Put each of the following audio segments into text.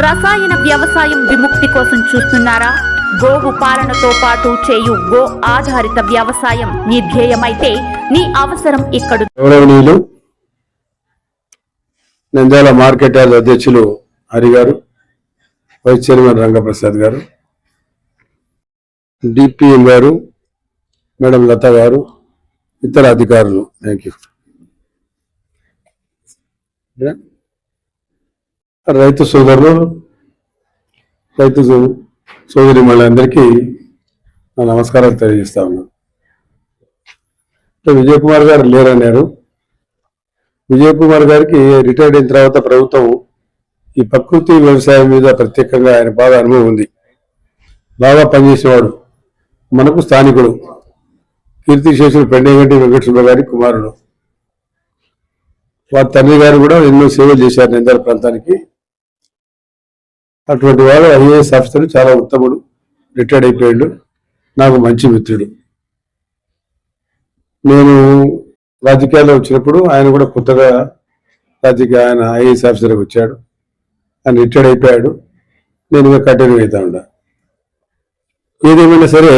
రసాయన వ్యవసాయం విముక్తి కోసం చూస్తున్నారా? గోవు పాలనతో పాటు చేయు గో ఆధారిత వ్యవసాయం నీ ధ్యేయమైతే నీ అవసరం ఇక్కడ. గౌరవనీయులు నంద్యాల మార్కెట్ యార్డ్ అధ్యక్షులు హరి గారు, వైస్ చైర్మన్ రంగప్రసాద్ గారు, డిపిఎం గారు, మేడం లత గారు, ఇతర అధికారులు, థ్యాంక్ యూ. రైతు సోదరులు, రైతు సోదరి మళ్ళందరికీ నా నమస్కారాలు తెలియజేస్తా ఉన్నాను. విజయ్ కుమార్ గారు లేరన్నారు. విజయ్ కుమార్ గారికి రిటైర్డ్ అయిన తర్వాత ప్రభుత్వం ఈ ప్రకృతి వ్యవసాయం మీద ప్రత్యేకంగా ఆయన బాగా అనుభవం ఉంది. బాగా పనిచేసేవాడు. మనకు స్థానికుడు, కీర్తిశేషులు పెండేగంటి వెంకటసుబ్బ గారి కుమారుడు. వారి తండ్రి గారు కూడా ఎన్నో సేవలు చేశారు నంద్యాల ప్రాంతానికి. అటువంటి వాడు ఐఏఎస్ ఆఫీసర్, చాలా ఉత్తముడు, రిటైర్డ్ అయిపోయాడు, నాకు మంచి మిత్రుడు. నేను రాజకీయాల్లో వచ్చినప్పుడు ఆయన కూడా కొత్తగా ఆయన ఐఏఎస్ ఆఫీసర్గా వచ్చాడు. ఆయన రిటైర్డ్ అయిపోయాడు. నేను ఇంకా కంటిన్యూ అవుతా ఉన్నా. ఏదేమైనా సరే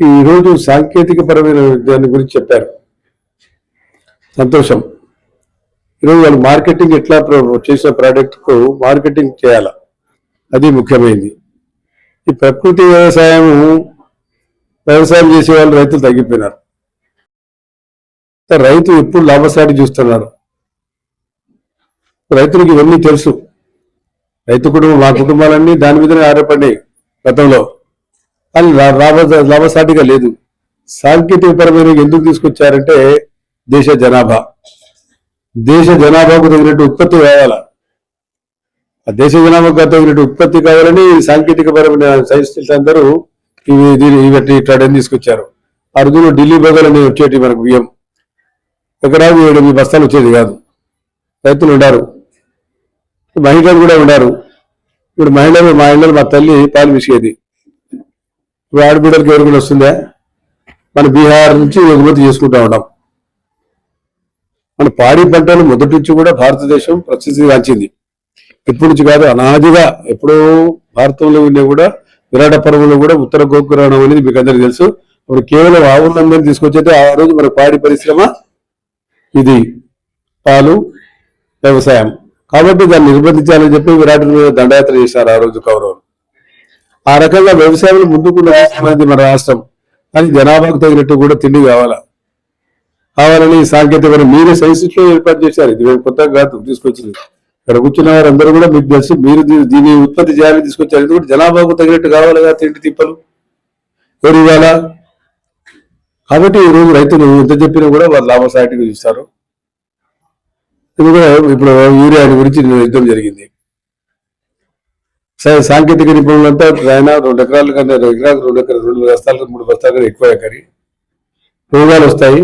ఈరోజు సాంకేతిక పరమైన దాని గురించి చెప్పారు, సంతోషం. ఈరోజు వాళ్ళు మార్కెటింగ్ ఎట్లా చేసిన ప్రోడక్ట్కు మార్కెటింగ్ చేయాల, అది ముఖ్యమైనది. ఈ ప్రకృతి వ్యవసాయం చేసే వాళ్ళు రైతులు తగ్గిపోయినారు. రైతు ఎప్పుడు లాభసాటి చూస్తున్నారు. రైతులకు ఇవన్నీ తెలుసు. రైతు కుటుంబం, మా కుటుంబాలన్నీ దాని మీదనే ఆధారపడినాయి గతంలో. కానీ లాభసాటిగా లేదు. సాంకేతిక పరమైన ఎందుకు తీసుకొచ్చారంటే దేశ జనాభాకు తగినట్టు ఉత్పత్తి కావాలా. ఆ దేశ జనాభాకు తగినట్టు ఉత్పత్తి కావాలని సాంకేతిక పరమైన సైంటిస్టులు అందరూ ఇట్లా తీసుకొచ్చారు. ఆ రోజుల్లో ఢిల్లీ బగలని వచ్చేటి మనకు బియ్యం ఎక్కడ 7 బస్తాలు వచ్చేది కాదు. రైతులు ఉండారు, మహిళలు కూడా ఉండారు. ఇప్పుడు మా ఇళ్ళలో మా తల్లి పాలు విసిగేది. ఇప్పుడు ఆడబిడ్డలకి ఎవరికైనా వస్తుందా? మన బీహార్ నుంచి ఎగుమతి చేసుకుంటా ఉన్నాం. మన పాడి పంటలు మొదటి నుంచి కూడా భారతదేశం ప్రసిద్ధిగాంచింది. ఇప్పటి నుంచి కాదు, అనాదిగా ఎప్పుడో భారతంలో ఉండే కూడా విరాట పర్వంలో కూడా ఉత్తర గోకురాణం అనేది మీకు అందరికీ తెలుసు. ఇప్పుడు కేవలం ఆవులందరినీ తీసుకొచ్చైతే ఆ రోజు మన పాడి పరిశ్రమ ఇది, పాలు వ్యవసాయం. కాబట్టి దాన్ని నిర్బంధించాలని చెప్పి విరాటుల మీద దండయాత్ర చేశారు ఆ రోజు కౌరవులు. ఆ రకంగా వ్యవసాయంలో ముందుకు నడుస్తున్నది మన రాష్ట్రం. కానీ జనాభాకు తగినట్టు కూడా తిండి కావాలని సాంకేతికమైన మీరే సైన్స్లో ఏర్పాటు చేశారు. ఇది మేము కొత్తగా కాదు తీసుకొచ్చింది. ఇక్కడ కూర్చున్న వారు అందరూ కూడా మీకు తెలిసి మీరు దీన్ని ఉత్పత్తి చేయాలని తీసుకొచ్చారు. ఇది కూడా జనాభాకు తగినట్టు కావాలిగా తిండి తిప్పలు ఎవరు ఇవ్వాలా. కాబట్టి ఈరోజు రైతులు ఎంత చెప్పినా కూడా వాళ్ళు లాభసాటిగా చూస్తారు. ఇది కూడా ఇప్పుడు యూరియా గురించి యుద్ధం జరిగింది. సాంకేతిక నిపుణులంతా ఆయన 2 ఎకరాల కన్నా 2 బస్తాలు 3 బస్తాల కన్నా ఎక్కువ ఎకరి రోగాలు వస్తాయి,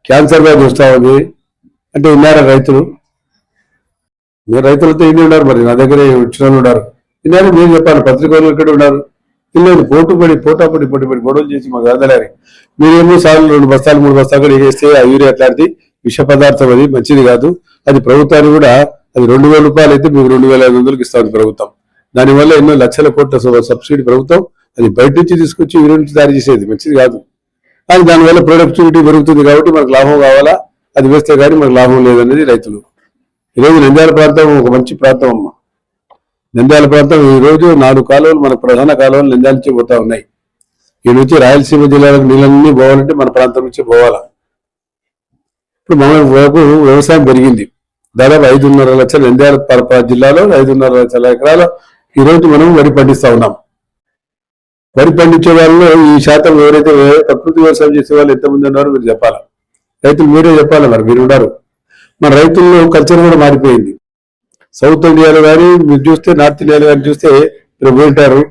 క్యాన్సర్ వ్యాధి వస్తా ఉంది అంటే ఉన్నారా రైతులు? మీరు రైతులతో ఇన్ని ఉన్నారు, మరి నా దగ్గర వచ్చిన ఉన్నారు. ఇన్నాళ్ళు మీరు చెప్పాలి, పత్రికలు ఇక్కడ ఉన్నారు. ఇల్లు పోటాపడి గొడవలు చేసి మాకు వదలారు. మీరేమో సార్లు 2 బస్తాలు 3 బస్తాలు కూడా వేస్తే ఆ యూరియా అట్లాంటిది విష పదార్థం, అది మంచిది కాదు. అది ప్రభుత్వానికి కూడా అది 2000 రూపాయలు అయితే మీకు 2500కి ఇస్తుంది ప్రభుత్వం. దానివల్ల ఎన్నో లక్షల కోట్ల సబ్సిడీ ప్రభుత్వం అది బయట నుంచి తీసుకొచ్చి యూరియా నుంచి తయారు చేసేది మంచిది కాదు. కానీ దానివల్ల ప్రొడక్టివిటీ పెరుగుతుంది కాబట్టి మనకు లాభం కావాలా, అది వేస్తే కానీ మనకు లాభం లేదనేది రైతులు. ఈరోజు నంద్యాల ప్రాంతం ఒక మంచి ప్రాంతం అమ్మ. నంద్యాల ప్రాంతం ఈరోజు 4 కాలువలు మన ప్రధాన కాలువలు నంద్యాల నుంచి పోతా ఉన్నాయి. ఈ నుంచి రాయలసీమ జిల్లాలకు నీళ్ళన్నీ పోవాలంటే మన ప్రాంతం నుంచి పోవాలా. ఇప్పుడు మన వ్యవసాయం పెరిగింది. దాదాపు 5.5 లక్షల నంద్యాల జిల్లాలో 5.5 లక్షల ఎకరాలు ఈరోజు మనం వరి పండిస్తా ఉన్నాం. వరి పండించే వాళ్ళలో ఈ శాతం ఎవరైతే ప్రకృతి వ్యవసాయం చేసే వాళ్ళు ఎంతమంది ఉన్నారో మీరు చెప్పాలా. రైతులు మీరే చెప్పాలి, మరి మీరు ఉన్నారు. మన రైతుల్లో కల్చర్ కూడా మారిపోయింది. సౌత్ ఇండియాలో కానీ మీరు చూస్తే, నార్త్ ఇండియాలో కానీ చూస్తే మీరు పోయింటారు.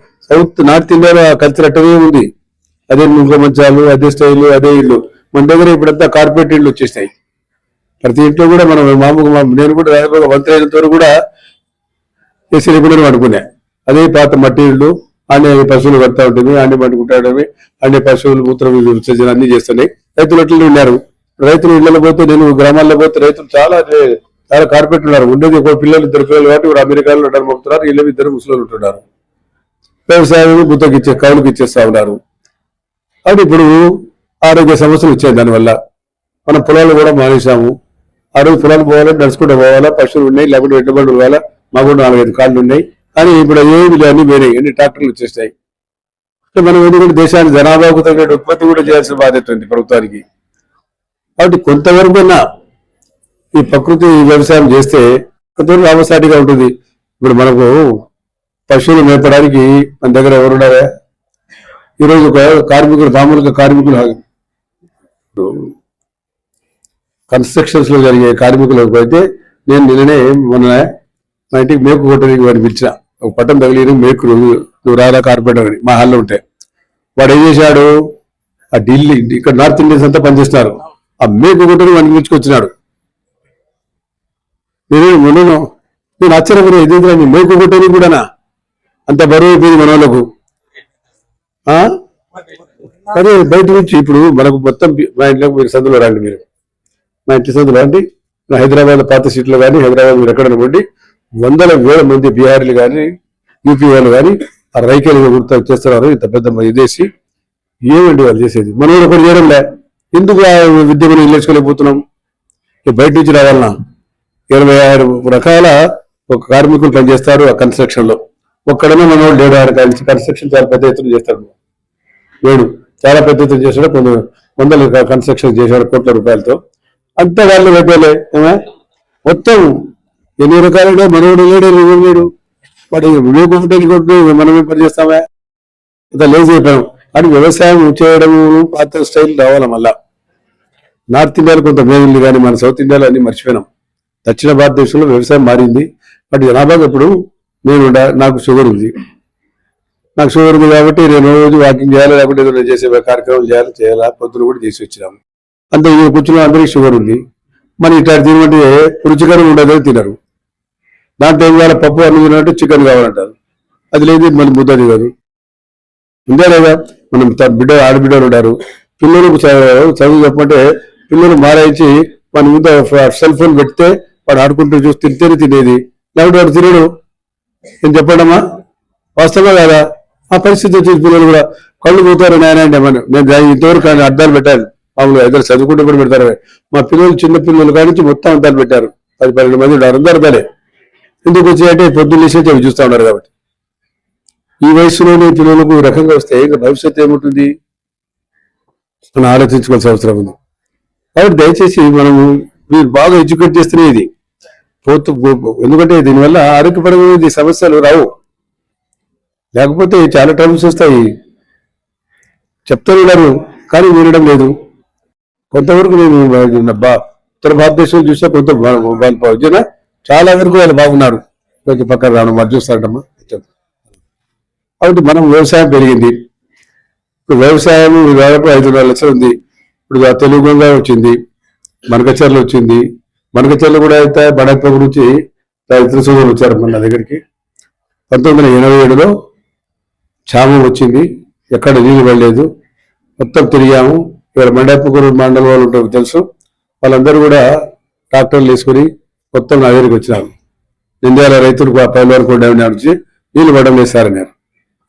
నార్త్ ఇండియాలో ఆ కల్చర్ అట్టనే ఉంది. అదే ముంగ మంచాలు, అదే స్టైలు, అదే ఇల్లు. మన దగ్గర ఇప్పుడంతా కార్పొరేట్ ఇళ్ళు వచ్చేస్తాయి. ప్రతి ఇంట్లో కూడా మనం నేను కూడా మంత్రి అయినంత వరకు కూడా ఏసీ లేకుండా పడుకునే అదే పాత మట్టి ఇళ్ళు. అన్ని పశువులు కడతా ఉంటుంది, అన్ని పట్టుకుంటాడమే, అన్ని పశువులు మూత్ర విసర్జన అన్ని చేస్తున్నాయి. రైతులు అట్లనే ఉన్నారు. రైతులు ఇళ్లలో పోతే, నేను గ్రామాల్లో పోతే రైతులు చాలా కార్పొరేట్ ఉన్నారు. ఉండేది ఒక పిల్లలు, ఇద్దరు పిల్లలు కాబట్టి ఇప్పుడు అమెరికాలో ఉండడం పంపుతున్నారు. వీళ్ళు ఇద్దరు ముసలు ఉంటున్నారు. వ్యవసాయం గుత్తకి కౌలుకి ఇచ్చేస్తా ఉన్నారు. కాబట్టి ఇప్పుడు ఆరోగ్య సమస్యలు వచ్చాయి. దానివల్ల మనం పొలాలు కూడా మానేసాము. ఆ రోజు పొలాలు పోవాలా, నడుచుకుంటూ పోవాలా, పశువులు ఉన్నాయి, లేకుంటే ఎడ్లబండ్లు పోవాలా. మాకు కూడా 4-5 కార్లు ఉన్నాయి. కానీ ఇప్పుడు ఏమి అన్ని పోయినాయి, అన్ని ట్రాక్టర్లు వచ్చేస్తాయి. మనం ఎందుకంటే దేశానికి జనాభాకు తగిన ఉత్పత్తి కూడా చేయాల్సిన బాధ్యత ఉంది ప్రభుత్వానికి. కాబట్టి కొంతవరకైనా ఈ ప్రకృతి వ్యవసాయం చేస్తే కొంతవరకు లాభసాటిగా ఉంటుంది. ఇప్పుడు మనకు పశువులు మేపడానికి మన దగ్గర ఎవరున్నారా? ఈరోజు ఒక కార్మికులు, మామూలుగా కార్మికులు కన్స్ట్రక్షన్స్ లో జరిగే కార్మికులకు అయితే నేను నిన్ననే మొన్న మా ఇంటికి మేకు కొట్టడానికి వాడిని పిలిచిన. ఒక పట్టం తగిలి మేకు నువ్వు రాదా కార్పొరేటర్ అని మా హాల్లో ఉంటే వాడు ఏం చేశాడు, ఆ ఢిల్లీ ఇక్కడ నార్త్ ఇండియన్స్ అంతా పనిచేస్తున్నారు. ఆ మేకు కొట్టని వాడిని పిలుచుకొచ్చినాడు. నేను ఆశ్చర్యపోయినా, ఎదుగుతున్నా మేకు కొట్టని కూడానా అంత బరువు అయిపోయింది మన వాళ్ళకు. అదే బయట నుంచి ఇప్పుడు మనకు మొత్తం మా ఇంట్లోకి మీరు సందులో రండి, మీరు మా ఇంటి సందులో రండి. హైదరాబాద్ పాత సీట్లో కానీ హైదరాబాద్ మీరు ఎక్కడ ఉండి 100,000 మంది బీహార్లు కానీ యూపీ వాళ్ళు కానీ ఆ రైకేలు గుర్తు చేస్తున్నారు. ఇంత పెద్ద విదేశీ ఏమండి వాళ్ళు చేసేది? మనం ఒకటి చేయడంలే. ఎందుకు ఆ విద్య మనం నేర్చుకోలేకపోతున్నాం? బయట నుంచి రావాలన్నా 26 రకాల ఒక కార్మికులు పనిచేస్తారు ఆ కన్స్ట్రక్షన్ లో. ఒక్కడనే మన వాళ్ళు 7 కన్స్ట్రక్షన్ చాలా పెద్ద ఎత్తున చేస్తాడు. 7 చాలా పెద్ద ఎత్తున చేశాడు. కొన్ని 100 కన్స్ట్రక్షన్ చేశాడు కోట్ల రూపాయలతో. అంతా వాళ్ళు పెట్టలే మొత్తం ఎన్ని రకాలుగా మనోడు లేడు వాడు కొట్టు మనమే పని చేస్తామా? అంత లేజీ అయిపోయాం. కానీ వ్యవసాయం చేయడం పాత స్టైల్ రావాలి. మళ్ళా నార్త్ ఇండియాలో కొంత మేలుంది, కానీ మన సౌత్ ఇండియాలో అన్ని మర్చిపోయినాం. దక్షిణ భారతదేశంలో వ్యవసాయం మారింది. బట్ జనాభాగా ఇప్పుడు నాకు షుగర్ ఉంది. కాబట్టి నేను రోజు వాకింగ్ చేయాలి, లేకుంటే ఏదైనా చేసే కార్యక్రమం చేయాలా పొద్దున కూడా చేసి వచ్చినాము. అంత కూర్చున్న అందరికీ షుగర్ ఉంది. మరి ఇట్లా తినమంటే రుచికరం ఉండదు, తినరు. దాంట్లో ఏం కావాలి, పప్పు అన్నం తినట్టు చికెన్ కావాలంటారు. అది లేదు, మళ్ళీ ముద్ద దిగదు. ఉందా లేదా? మనం ఆడబిడ్డలు ఉన్నారు, పిల్లలకు చదువు చెప్పమంటే పిల్లలు మారాయించి మన ముందు సెల్ ఫోన్ పెడితే వాడు ఆడుకుంటూ చూసి తింటేనే తినేది, లేకపోతే వాడు తినడు. ఏం చెప్పడమ్మా? వాస్తవమే కదా? ఆ పరిస్థితి వచ్చేసి పిల్లలు కూడా కళ్ళు పోతారు. నాయనండి నేను ఇంతవరకు అద్దాలు పెట్టాను. మామూలుగా ఇద్దరు చదువుకుంటూ కూడా పెడతారు. మా పిల్లలు చిన్న పిల్లలు కానీ మొత్తం అద్దాలు పెట్టారు. 10-12 మంది ఉన్నారు. అందరు అద్దాలే. ఎందుకు వచ్చాయంటే పొద్దున్న లేచి అవి చూస్తూ ఉన్నారు కాబట్టి. ఈ వయసులోనే పిల్లలకు ఈ రకంగా వస్తే ఇంకా భవిష్యత్తు ఏముంటుంది మనం ఆలోచించుకోవాల్సిన అవసరం ఉంది. కాబట్టి దయచేసి మనము మీరు బాగా ఎడ్యుకేట్ చేస్తేనే ఇది ఎందుకంటే దీనివల్ల ఆరోగ్యపరమైన సమస్యలు రావు. లేకపోతే చాలా ట్రబుల్స్ వస్తాయి. చెప్తారు కానీ వినడం లేదు. కొంతవరకు నేను ఉత్తర భారతదేశంలో చూసా, కొంత వాళ్ళు చాలా వరకు వాళ్ళు బాగున్నారు. కొంచెం పక్కన రావడం వాళ్ళు చూస్తారటమ్మా. కాబట్టి మనం వ్యవసాయం పెరిగింది. ఇప్పుడు వ్యవసాయం దాదాపు 5.5 లక్షలు ఉంది. ఇప్పుడు తెలుగు గంగా వచ్చింది, మనకచర్లు వచ్చింది. మనకచర్లు కూడా అయితే బడప్ప గురించి ఇతర సోదరులు వచ్చారు మన దగ్గరికి. 1987లో క్షామం వచ్చింది, ఎక్కడ నీళ్ళు పడలేదు. మొత్తం తిరిగాము. ఇవాళ మండపగురు మండలం వాళ్ళు ఉంటారు తెలుసు. వాళ్ళందరూ కూడా ట్రాక్టర్లు వేసుకుని మొత్తం నా దగ్గరికి వచ్చినారు. నింద్యాల రైతులకు ఆ పైల వరకు నుంచి నీళ్లు పడడం వేశారన్నారు.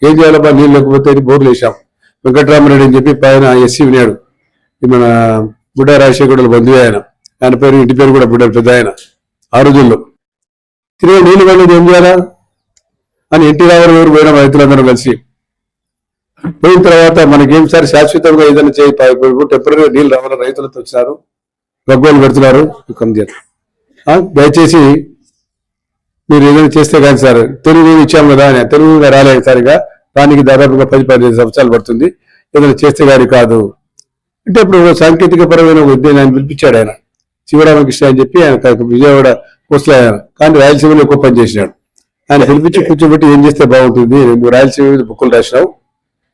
ఏం చేయాలబ్బా, నీళ్ళు లేకపోతే బోర్లు వేసాం. వెంకటరామరెడ్డి అని చెప్పి పైన ఎస్సీ వినాడు. మన బుడ్డ రాజశేఖరుడు బంధువు ఆయన పేరు, ఇంటి పేరు కూడా బుడ్డ పెద్ద ఆయన. ఆ రోజుల్లో తిరిగి నీళ్లు పడలేదు, ఏం చేయాలా అని ఎన్టీ రామారావు పోయిన రైతులందరూ కలిసి పోయిన తర్వాత మనకేం సార్ శాశ్వతంగా ఏదైనా చేయి, టెంపరీగా నీళ్ళు రావాలని రైతులతో వచ్చినారు, గగ్గోలు పెడుతున్నారు. దయచేసి మీరు ఏదైనా చేస్తే కానీ సార్, తెలుగు ఇచ్చాము కదా అని తెలుగు రాలేదు సరిగా, దానికి దాదాపుగా 10-15 సంవత్సరాలు పడుతుంది. ఏదైనా చేస్తే కానీ కాదు అంటే ఇప్పుడు సాంకేతిక పరమైన ఉద్యోగం ఆయన పిలిపించాడు. ఆయన శివరామకృష్ణ అని చెప్పి ఆయన విజయవాడ పోస్టులో ఆయన, కానీ రాయలసీమలో ఎక్కువ పని చేసినాడు. ఆయన పిలిపించి కూర్చోబెట్టి ఏం చేస్తే బాగుంటుంది, నువ్వు రాయలసీమ మీద బుక్కులు రాసినావు,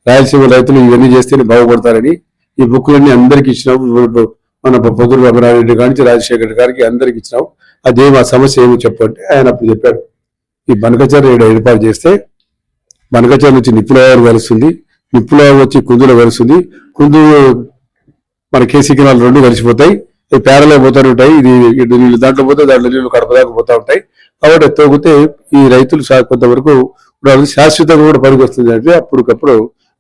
రాయలసీమ రైతులు ఇవన్నీ చేస్తేనే బాగుపడతారని ఈ బుక్కులన్నీ అందరికి ఇచ్చినావు. మన పొద్దురు బాబురారెడ్డి గారికి, రాజశేఖర్ గారికి అందరికి ఇచ్చినావు. అదేం ఆ సమస్య ఏమో చెప్పంటే ఆయన అప్పుడు చెప్పాడు, ఈ బనకచర్ల ఏర్పాటు చేస్తే బనకచర్ల నుంచి నిప్పులవారు కలుస్తుంది, నిప్పులవారు వచ్చి కుందులో కలుస్తుంది, కుందు మన కేసీ కెనాల్ 2 కలిసిపోతాయి. ఈ పేరలో పోతూ ఉంటాయి, ఇది నీళ్ళు దాంట్లో పోతే దాంట్లో నీళ్లు కడప దాకా పోతూ ఉంటాయి. కాబట్టి తోగితే ఈ రైతులు కొంతవరకు శాశ్వతంగా కూడా పనికి వస్తుంది అంటే అప్పటికప్పుడు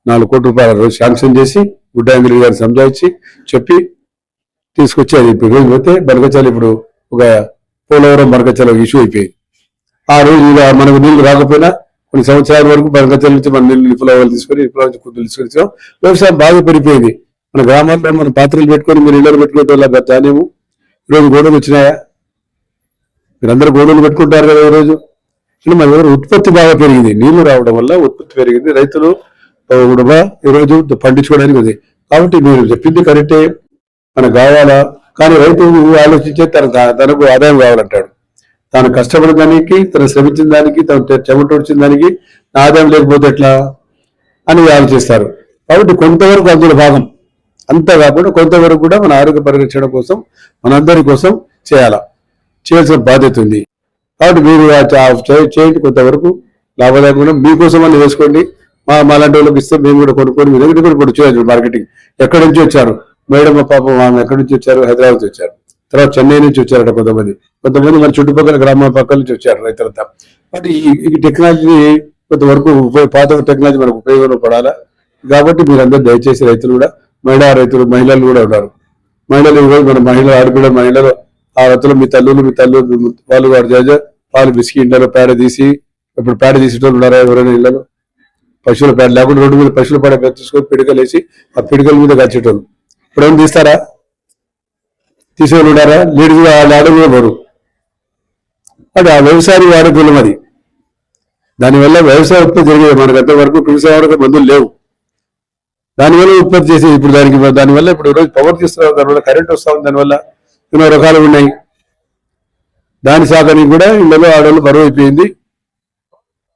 4 కోట్ల రూపాయల రోజు శాంక్షన్ చేసి గుడ్డాంగిరి గారిని సంజాయించి చెప్పి తీసుకొచ్చి అది ఇప్పుడు రోజు పోతే బనకచాల ఇప్పుడు ఒక పోలవరం బనకచాల ఇష్యూ అయిపోయింది. ఆ రోజు మనకు నీళ్లు రాకపోయినా కొన్ని సంవత్సరాల వరకు బనకచాల నుంచి మన నీళ్లు విప్లవాలు తీసుకొని నుంచి కుదులు తీసుకొచ్చాం. వ్యవసాయం బాగా పెరిగిపోయింది. మన గ్రామాల్లో మనం పాత్రలు పెట్టుకొని మీరు ఇళ్ళలు పెట్టుకునే వాళ్ళ ధాన్యము ఈరోజు గోడలు వచ్చినాయా? మీరందరూ గోడలు పెట్టుకుంటారు కదా ఈరోజు. మన దగ్గర ఉత్పత్తి బాగా పెరిగింది, నీళ్లు రావడం వల్ల ఉత్పత్తి పెరిగింది, రైతులు కూడా ఈరోజు పండించుకోవడానికి ఉంది. కాబట్టి మీరు చెప్పింది కరెక్టే, మనకు కావాలా. కానీ రైతు ఆలోచించే తనకు ఆదాయం కావాలంటాడు. తాను కష్టపడిన దానికి, తను శ్రమించిన దానికి, తను చెమట వచ్చిన దానికి ఆదాయం లేకపోతే ఎట్లా అని ఆలోచిస్తారు. కాబట్టి కొంతవరకు అందులో భాగం, అంతా కాకుండా కొంతవరకు కూడా మన ఆరోగ్య పరిరక్షణ కోసం మనందరి కోసం చేయాల్సిన బాధ్యత ఉంది. కాబట్టి మీరు చేయండి, కొంతవరకు లాభదాయకంగా మీకోసం అని వేసుకోండి. మాలాంటి వాళ్ళకి ఇస్తే మేము కూడా కొనుక్కొని మీ దగ్గర కూడా ఇప్పుడు చూడండి. మార్కెటింగ్ ఎక్కడి నుంచి వచ్చారు మేడం, పాపం ఆమె ఎక్కడి నుంచి వచ్చారు? హైదరాబాద్ నుంచి వచ్చారు, తర్వాత చెన్నై నుంచి వచ్చారట కొంతమంది మన చుట్టుపక్కల గ్రామాల పక్కల నుంచి వచ్చారు రైతులంతా. కాబట్టి ఈ టెక్నాలజీ కొంతవరకు పాత టెక్నాలజీ మనకు ఉపయోగపడాలా. కాబట్టి మీరందరూ దయచేసి రైతులు కూడా మహిళలు కూడా ఉన్నారు. మహిళలు మన మహిళలు ఆ రైతులు మీ తల్లులు వాళ్ళు పాలు బిస్కి ఇంట్లో పేడ తీసి, ఇప్పుడు పేడ తీసేటోళ్ళు ఉన్నారా ఎవరైనా ఇళ్ళలో? పశువుల పేడ లేకుండా రోడ్డు మీద పశువుల పేడ తీసుకొని పిడికలు వేసి ఆ పిడికల మీద కాచేటోళ్ళు ఇప్పుడు ఏమైనా తీస్తారా? తీసేవాళ్ళు ఉన్నారా? లేడీస్ అడుగులో పోరు. అంటే ఆ వ్యవసాయ ఆరోగ్యం అది. దానివల్ల వ్యవసాయ ఉత్పత్తి జరిగేది. మనకు అంతవరకు వ్యవసాయ మందులు లేవు, దానివల్ల ఉత్పత్తి చేసేది. ఇప్పుడు దానివల్ల ఇప్పుడు రోజు పవర్ తీస్తున్నారు, దానివల్ల కరెంట్ వస్తా ఉంది, దానివల్ల ఎన్నో రకాలు ఉన్నాయి. దాని శాఖని కూడా ఇళ్ళలో ఆడవాళ్ళు బరువు అయిపోయింది.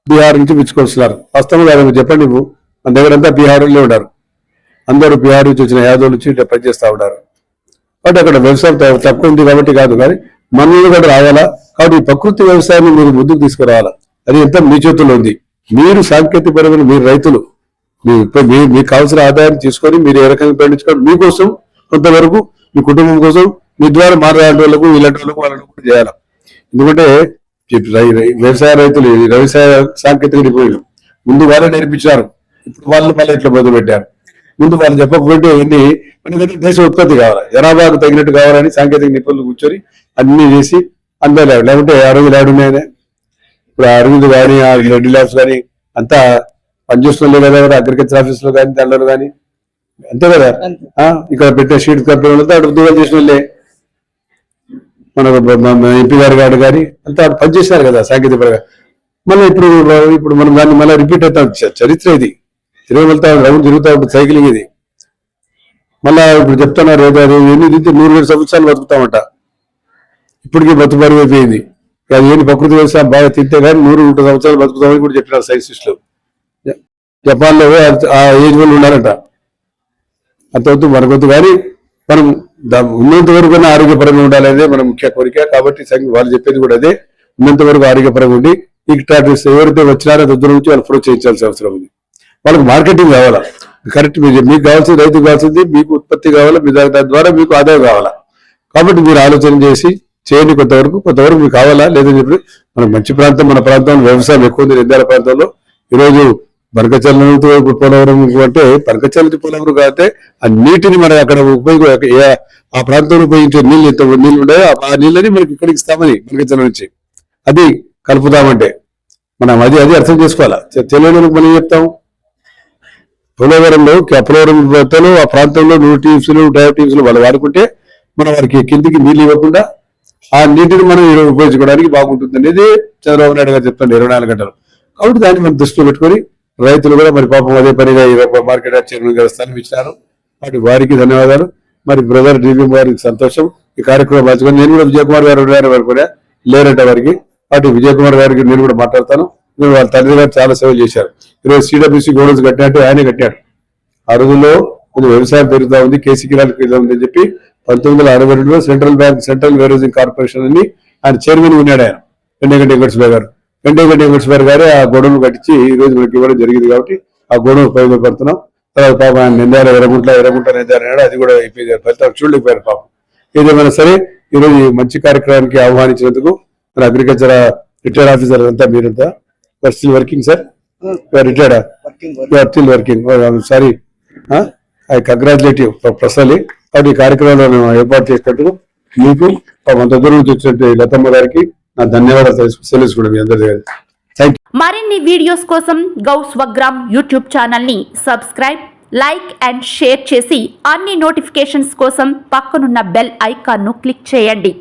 బీహార్ నుంచి పిచ్చుకొస్తున్నారు. వాస్తవం కాదు చెప్పండి. మన దగ్గర అంతా బీహార్లో ఉన్నారు, అందరూ బీహార్ నుంచి వచ్చిన యాదవ్ నుంచి పనిచేస్తూ ఉన్నారు. కాబట్టి అక్కడ వ్యవసాయం తక్కువ ఉంది కాబట్టి కాదు, కానీ మనలో కూడా రావాలా. కాబట్టి ఈ ప్రకృతి వ్యవసాయాన్ని మీరు ముందుకు తీసుకురావాలా. అది ఎంత మీ చేతుల్లో ఉంది. మీరు సాంకేతికపరమైన మీరు రైతులు మీకు కావాల్సిన ఆదాయాన్ని తీసుకొని మీరు ఏ రకంగా పండించుకోవాలి, మీకోసం కొంతవరకు మీ కుటుంబం కోసం మీ ద్వారా మాట్లాడే వాళ్ళకు ఇలాంటి వాళ్ళకు వాళ్ళకు కూడా చేయాలి. ఎందుకంటే వ్యవసాయ రైతులు వ్యవసాయ సాంకేతిక నిపుణులు ముందు వాళ్ళే నేర్పించారు, ఇప్పుడు వాళ్ళు మళ్ళీ ఇట్లా మొదలు పెట్టారు. ముందు వాళ్ళు చెప్పకపోతే మనకి దేశ ఉత్పత్తి కావాలి, జనాభాకు తగినట్టు కావాలని సాంకేతిక నిపుణులు కూర్చొని అన్ని చేసి అందరూ లేకుంటే అరవింద్ ఆడున్నాయనే. ఇప్పుడు అరవింద్ కానీ రెడ్డి ల్యాబ్స్ కానీ అంతా పనిచేస్తున్నారు కదా, అగ్రికల్చర్ ఆఫీస్ లో కానీ దాంట్లో కానీ అంతే కదా. ఇక్కడ పెట్టే షీట్ కంపెనీ అటు దూరం చేసిన వాళ్ళే మన ఎంపీ గారు కానీ అంతా పనిచేసినారు కదా సాంకేతిక పరంగా. మళ్ళీ ఇప్పుడు మనం దాన్ని మళ్ళీ రిపీట్ అవుతాం. చరిత్ర ఇది, తిరుగుతా రౌండ్ తిరుగుతూ ఉంటుంది సైక్లింగ్ ఇది. మళ్ళా ఇప్పుడు చెప్తున్నారు 100 సంవత్సరాలు బతుకుతామంట. ఇప్పటికీ బతుకుబడి అయిపోయింది. అది ఏంటి ప్రకృతి వ్యవసాయం బాగా తింటే కానీ 100 సంవత్సరాలు బతుకుతామని కూడా చెప్పినారు సైంటిస్టులు. జపాన్ లో ఆ ఏజ్ వాళ్ళు ఉన్నారంట. అంతవద్దు మనకొద్దు, కానీ మనం ఉన్నంత వరకు ఆరోగ్యపరంగా ఉండాలనేదే మన ముఖ్య కోరిక. కాబట్టి వాళ్ళు చెప్పేది కూడా అదే, ఉన్నంత వరకు ఆరోగ్యపరంగా ఉండి ఈ ట్రాక్టర్స్ ఎవరైతే వచ్చినారో దగ్గర నుంచి వాళ్ళు ప్రొ చేయించాల్సిన అవసరం ఉంది. వాళ్ళకి మార్కెటింగ్ కావాలా, కరెక్ట్ మీకు కావాల్సింది, రైతుకు కావాల్సింది మీకు ఉత్పత్తి కావాలా, దాని ద్వారా మీకు ఆదాయం కావాలా. కాబట్టి మీరు ఆలోచన చేసి చేయండి. కొంతవరకు మీకు కావాలా లేదని చెప్పి మన మంచి ప్రాంతం, మన ప్రాంతంలో వ్యవసాయం ఎక్కువ ఉంది. నంద్యాల ప్రాంతంలో ఈరోజు బనకచర్లతో పోలవరం అంటే బనకచర్ల పోలవరం కాబట్టి ఆ నీటిని మనం అక్కడ ఆ ప్రాంతంలో ఉపయోగించే నీళ్ళు ఎంత నీళ్ళు ఉన్నాయో ఆ నీళ్ళని మనకి ఇక్కడికి ఇస్తామని బనకచర్ల నుంచి అది కలుపుతామంటే మనం అది అర్థం చేసుకోవాలా. తెలియని మనం చెప్తాం. పోలవరంలో ఆ ప్రాంతంలో 100 టీమ్స్లు 150 టీమ్స్లు వాళ్ళు వాడుకుంటే మనం వారికి కిందికి నీళ్ళు ఇవ్వకుండా ఆ నీటిని మనం ఉపయోగించుకోవడానికి బాగుంటుంది అనేది చంద్రబాబు నాయుడు గారు చెప్తాను 24 గంటలు. కాబట్టి దాన్ని మనం దృష్టిలో పెట్టుకొని రైతులు కూడా మరి పాపం అదే పనిగా మార్కెట్ చైర్మన్ గారు స్థానం ఇచ్చినారు. వారికి ధన్యవాదాలు. మరి బ్రదర్ డివి గారికి సంతోషం. ఈ కార్యక్రమం మార్చుకొని నేను కూడా విజయకుమార్ గారు వారు కూడా లేరంట వారికి. కాబట్టి విజయకుమార్ గారికి నేను కూడా మాట్లాడతాను. వాళ్ళ తండ్రి గారు చాలా సేవలు చేశారు. ఈరోజు సిడబ్ల్యూసీ గోడౌన్స్ కట్టినట్టు ఆయనే కట్టాడు. ఆ రోజుల్లో కొంచెం వ్యవసాయం పెరుగుతా ఉంది, కేసీ కిరాలు పెరుగుతా ఉంది అని చెప్పి 1962లో సెంట్రల్ వేరేజింగ్ కార్పొరేషన్ అని ఆయన చైర్మన్ ఉన్నాడు. ఆయన వెంకటగడ్డ వెంకటేశ్వర గారే ఆ గోడౌన్ కట్టించి ఈ రోజు మనకి ఇవ్వడం జరిగింది. కాబట్టి ఆ గోడౌన్ ఉపయోగపడుతున్నాం. తర్వాత పాపం ఆయన ఎర్రగుంట నంద్యాల అది కూడా అయిపోయింది. ఫలితం చూడలేకపోయారు పాపం. ఏదేమైనా సరే ఈరోజు ఈ మంచి కార్యక్రమానికి ఆహ్వానించినందుకు మన అగ్రికల్చర్ రిటైర్డ్ ఆఫీసర్ అంతా మీరంతా still working sir retired still working sorry I congratulate you personally కాబట్టి ఈ కార్యక్రమంలో ఏర్పాటు చేసినట్టు మీకు అంత దూరం నుంచి వచ్చినట్టు లతమ్మ గారికి నా ధన్యవాదాలు తెలుసుకోవడం మీ అందరి దగ్గర. Thank you. మరిన్ని వీడియోస్ కోసం గౌ స్వగ్రామ్ యూట్యూబ్ ఛానల్ ని సబ్స్క్రైబ్, లైక్ అండ్ షేర్ చేసి అన్ని నోటిఫికేషన్స్ కోసం పక్కనున్న బెల్ ఐకాన్ ను క్లిక్ చేయండి.